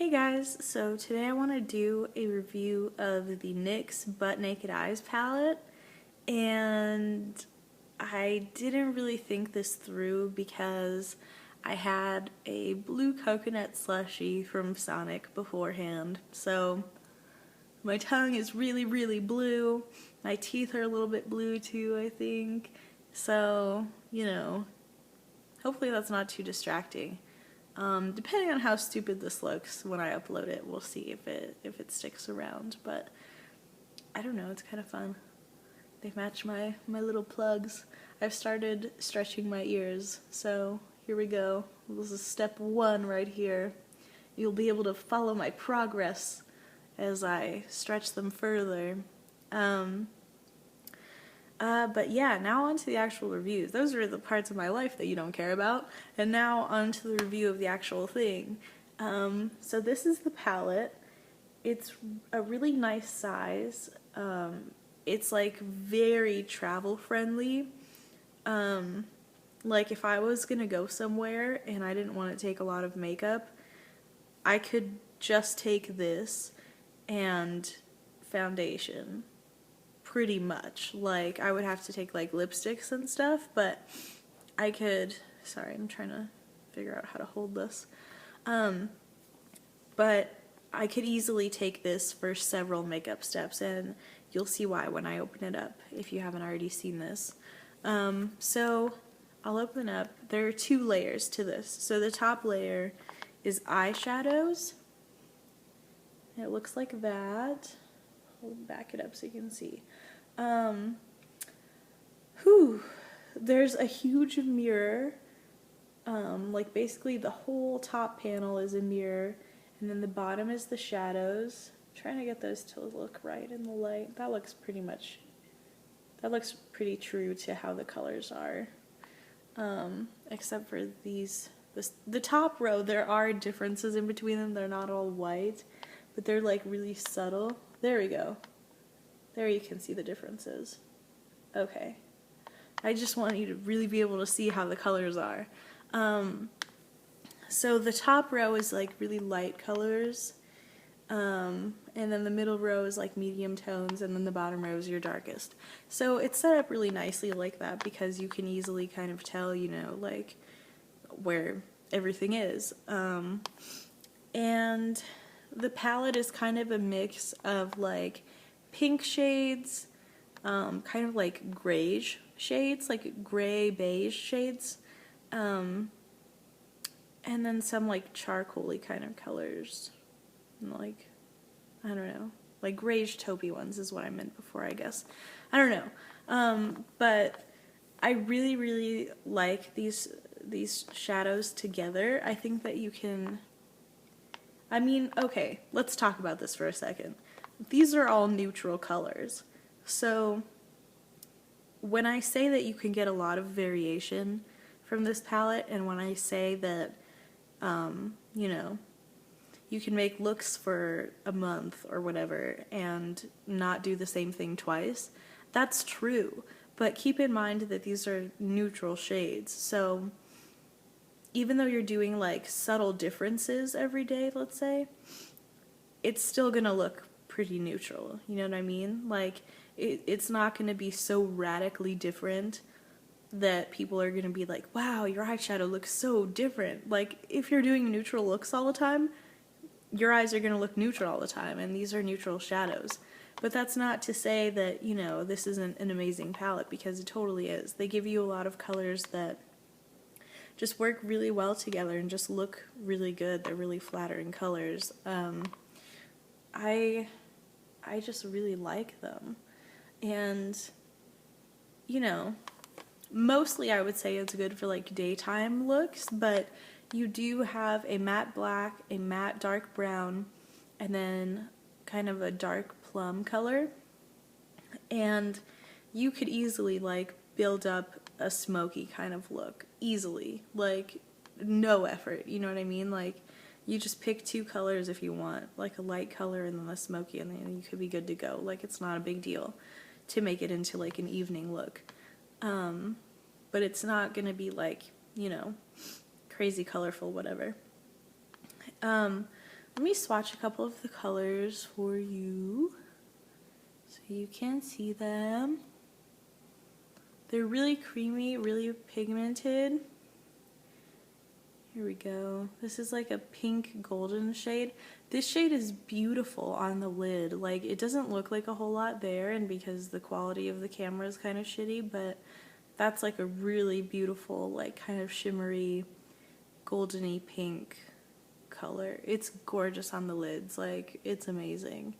Hey guys, so today I want to do a review of the NYX Butt Naked Eyes palette, and I didn't really think this through because I had a blue coconut slushie from Sonic beforehand, so my tongue is really blue, my teeth are a little bit blue too, I think, so, hopefully that's not too distracting. Depending on how stupid this looks when I upload it, we'll see if it sticks around, but I don't know, it's kind of fun. They match my little plugs. I've started stretching my ears, so here we go. This is step one right here. You'll be able to follow my progress as I stretch them further. But yeah, now on to the actual reviews. Those are the parts of my life that you don't care about. And now on to the review of the actual thing. So this is the palette. It's a really nice size. It's like very travel friendly. Like if I was gonna go somewhere and I didn't want to take a lot of makeup, I could just take this and foundation. Pretty much. Like, I would have to take like lipsticks and stuff, but I could, sorry, I'm trying to figure out how to hold this. But I could easily take this for several makeup steps, and you'll see why when I open it up, if you haven't already seen this. So I'll open up. There are two layers to this. So the top layer is eyeshadows. It looks like that. I'll back it up so you can see. There's a huge mirror. Like basically the whole top panel is a mirror, and then the bottom is the shadows. I'm trying to get those to look right in the light. That looks pretty true to how the colors are. Except for the top row, there are differences in between them. They're not all white, but they're like really subtle. There we go. There you can see the differences. Okay. I just want you to really be able to see how the colors are. So the top row is like really light colors, and then the middle row is like medium tones, and then the bottom row is your darkest. So it's set up really nicely like that because you can easily kind of tell, like where everything is. And the palette is kind of a mix of like pink shades, kind of like grayish shades, like gray beige shades, and then some like charcoaly kind of colors, and like, I don't know, like grayish taupey ones is what I meant before, I guess. I don't know, but I really like these shadows together. I think that you can, okay, let's talk about this for a second. These are all neutral colors. So when I say that you can get a lot of variation from this palette, and when I say that, you can make looks for a month or whatever and not do the same thing twice, that's true. But keep in mind that these are neutral shades. So even though you're doing like subtle differences every day, let's say, it's still gonna look pretty neutral, you know what I mean? Like, it's not gonna be so radically different that people are gonna be like, wow, your eyeshadow looks so different. Like, if you're doing neutral looks all the time, your eyes are gonna look neutral all the time, and these are neutral shadows. But that's not to say that, this isn't an amazing palette, because it totally is. They give you a lot of colors that just work really well together and just look really good. They're really flattering colors. I just really like them. And, mostly I would say it's good for like daytime looks, but you do have a matte black, a matte dark brown, and then kind of a dark plum color. And you could easily like build up a smoky kind of look, easily, like no effort, you know what I mean? Like, you just pick two colors if you want, like a light color and then a smoky, and then you could be good to go. Like, it's not a big deal to make it into like an evening look. But it's not gonna be like, crazy colorful, whatever. Let me swatch a couple of the colors for you so you can see them. They're really creamy, really pigmented. Here we go. This is like a pink golden shade. This shade is beautiful on the lid. Like, it doesn't look like a whole lot there, and because the quality of the camera is kind of shitty, but that's like a really beautiful, like kind of shimmery, goldeny pink color. It's gorgeous on the lids. Like, it's amazing.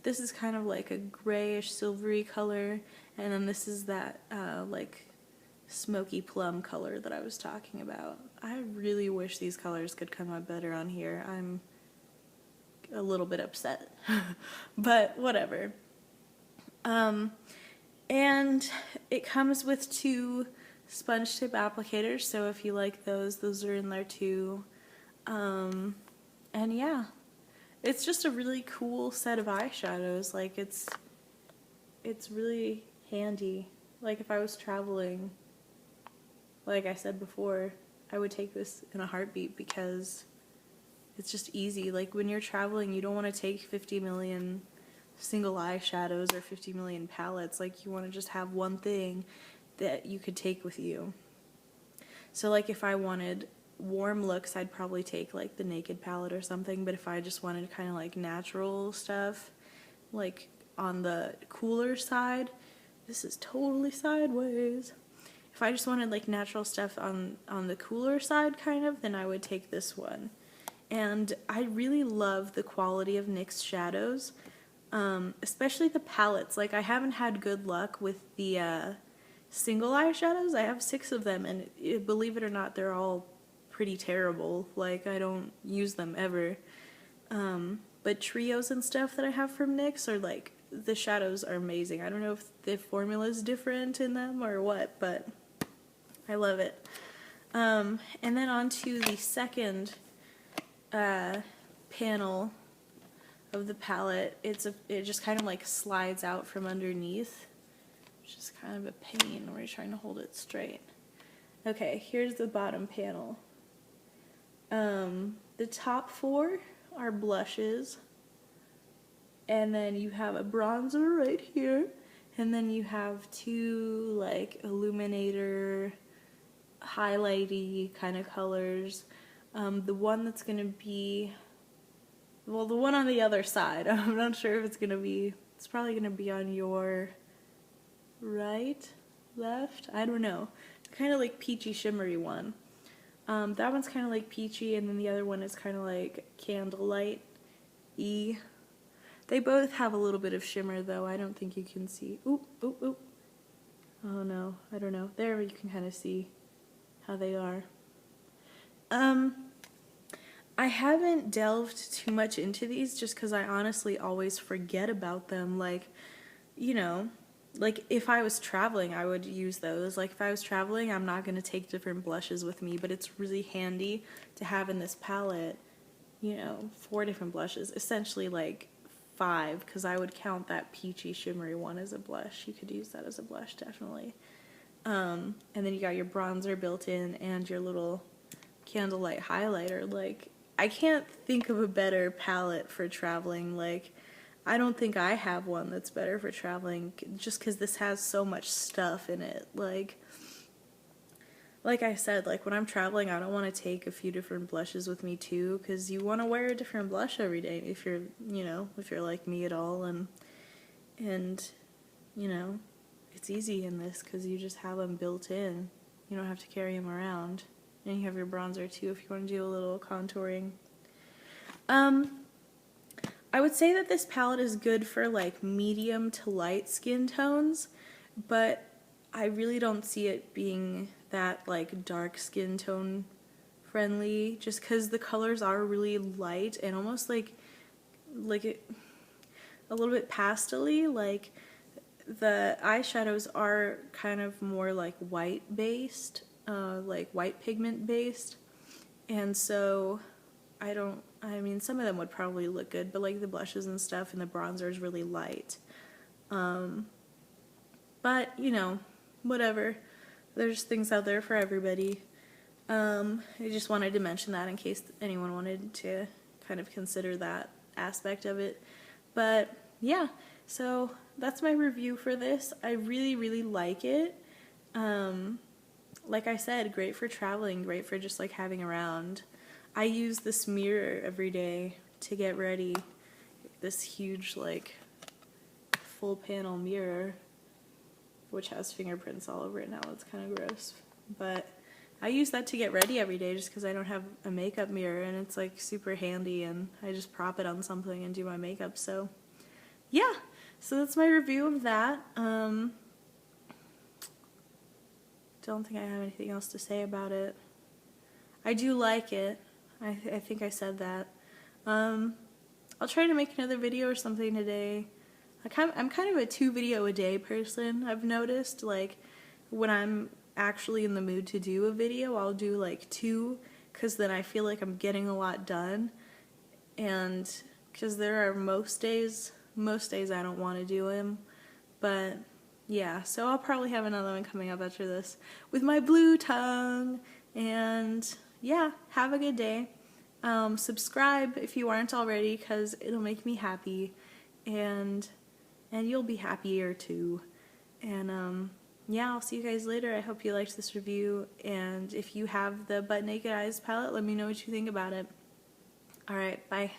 This is kind of like a grayish silvery color, and then this is that like smoky plum color that I was talking about. I really wish these colors could come out better on here. I'm a little bit upset, but whatever. And it comes with 2 sponge tip applicators, so if you like those are in there too. And yeah, it's just a really cool set of eyeshadows. Like, it's really handy. Like, if I was traveling, like I said before, I would take this in a heartbeat because it's just easy. Like, when you're traveling, you don't want to take 50 million single eyeshadows or 50 million palettes. Like, you want to just have one thing that you could take with you. So, like, if I wanted warm looks, I'd probably take, like, the Naked palette or something. But if I just wanted kind of, like, natural stuff, like, on the cooler side, this is totally sideways. If I just wanted, like, natural stuff on the cooler side, kind of, then I would take this one. And I really love the quality of NYX shadows, especially the palettes. Like, I haven't had good luck with the single eyeshadows. I have 6 of them, and believe it or not, they're all pretty terrible. Like, I don't use them ever. But trios and stuff that I have from NYX are, like, the shadows are amazing. I don't know if the formula is different in them or what, but I love it. And then on to the second panel of the palette. It just kind of like slides out from underneath, which is kind of a pain when you're trying to hold it straight. Okay, here's the bottom panel. The top 4 are blushes, and then you have a bronzer right here, and then you have 2 like illuminator, highlighty kind of colors. The one that's gonna be, well, the one on the other side, I'm not sure if it's probably gonna be on your right, left, I don't know. Kind of like peachy shimmery one. That one's kind of like peachy, and then the other one is kind of like candlelight-y. They both have a little bit of shimmer, though. I don't think you can see. Oop, oop, oop. Oh no, I don't know. There you can kind of see how they are. I haven't delved too much into these just because I honestly always forget about them. Like, you know, like if I was traveling, I would use those. Like if I was traveling, I'm not going to take different blushes with me, but it's really handy to have in this palette, you know, 4 different blushes, essentially like 5, because I would count that peachy shimmery one as a blush. You could use that as a blush, definitely. And then you got your bronzer built in and your little candlelight highlighter. Like, I can't think of a better palette for traveling. Like, I don't think I have one that's better for traveling, just because this has so much stuff in it. Like I said, like when I'm traveling, I don't want to take a few different blushes with me too, because you want to wear a different blush every day if you're, you know, if you're like me at all. And you know, it's easy in this because you just have them built in. You don't have to carry them around. And you have your bronzer too if you want to do a little contouring. I would say that this palette is good for like medium to light skin tones, but I really don't see it being that like dark skin tone friendly, just because the colors are really light and almost like a little bit pastel-y. Like the eyeshadows are kind of more like white based, like white pigment based, and so I mean some of them would probably look good, but like the blushes and stuff and the bronzer is really light. But you know, whatever, there's things out there for everybody. I just wanted to mention that in case anyone wanted to kind of consider that aspect of it. But yeah, so that's my review for this. I really, really like it. Like I said, great for traveling, great for just like having around. I use this mirror every day to get ready. This huge like full panel mirror, which has fingerprints all over it now. It's kind of gross. But I use that to get ready every day just because I don't have a makeup mirror, and it's like super handy, and I just prop it on something and do my makeup. So yeah, so that's my review of that. Don't think I have anything else to say about it. I do like it. I think I said that. I'll try to make another video or something today. I'm kind of a 2 video a day person, I've noticed. Like, when I'm actually in the mood to do a video, I'll do like 2, because then I feel like I'm getting a lot done. And because there are most days I don't want to do them. But yeah, so I'll probably have another one coming up after this with my blue tongue. And yeah, have a good day. Subscribe if you aren't already, because it'll make me happy, and you'll be happier too. And yeah, I'll see you guys later. I hope you liked this review, and if you have the Butt Naked Eyes palette, let me know what you think about it. Alright, bye.